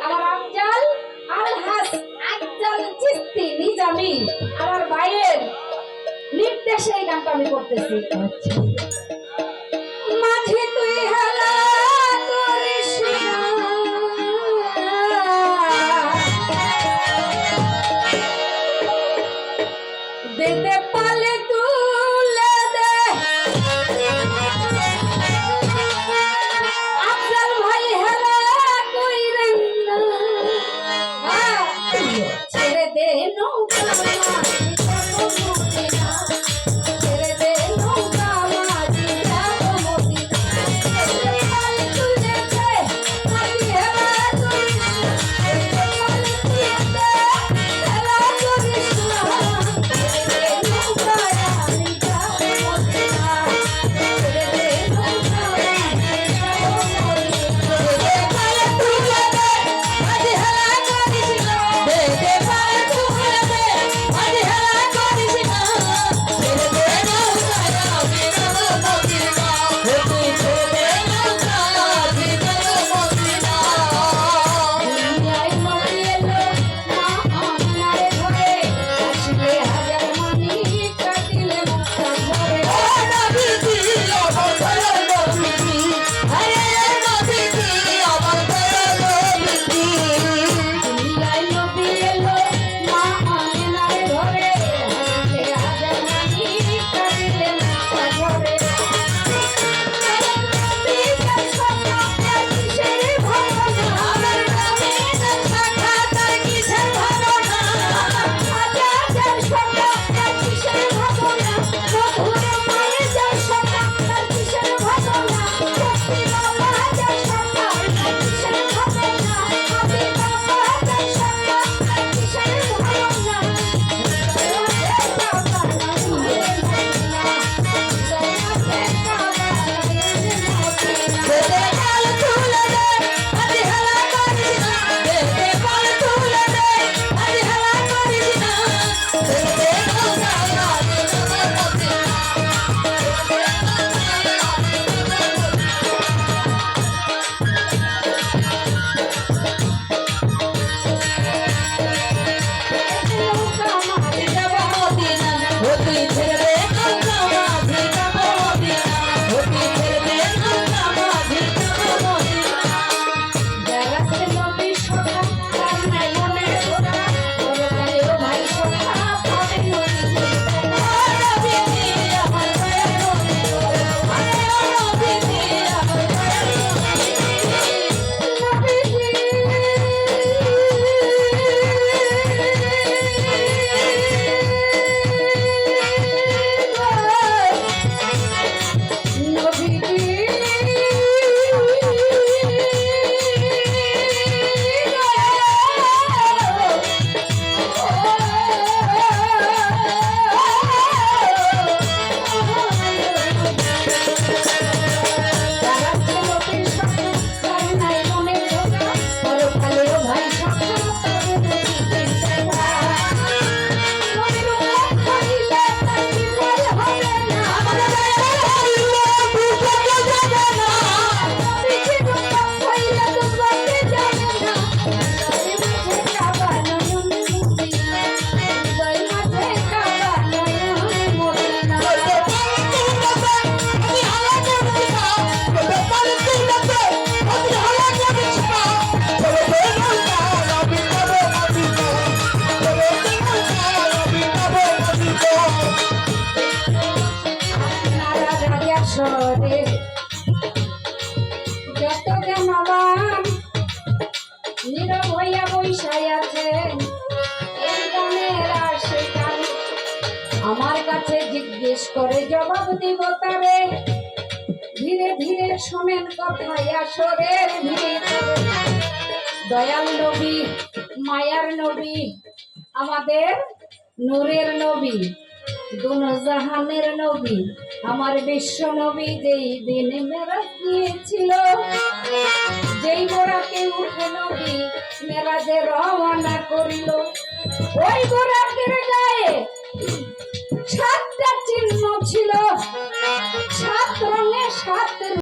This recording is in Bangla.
আমার আফজাল আলহাজ আফজাল চিস্তি নিজামী আমার ভাইয়ের নির্দেশে এই গানটা আমি করতেছি। মাঝে তুই হেলা করিস দেতে পালে তুলে দে আফজাল ভাই হেলা কইরেন না ছেড়ে দে নৌকা সরে যত জামাবান নীরব হইয়া বৈশাই আছেন এই গানের আশিকান আমার কাছে জিজ্ঞেস করে জবাব দিব তারে ধীরে ধীরে শোনেন কথায় আসরের ভিড়ে দয়াল নবী মায়ার নবী আমাদের নূরের নবী দুনো জাহানের নবী আমার বিশ্ব নবী যেই দিন মেরাজ গিয়েছিল যেই বোরাকে উঠে নবী মেরাজে রওনা করিল ওই বোরাকের গায়ে 7টা চিহ্ন ছিল 7 রঙে 7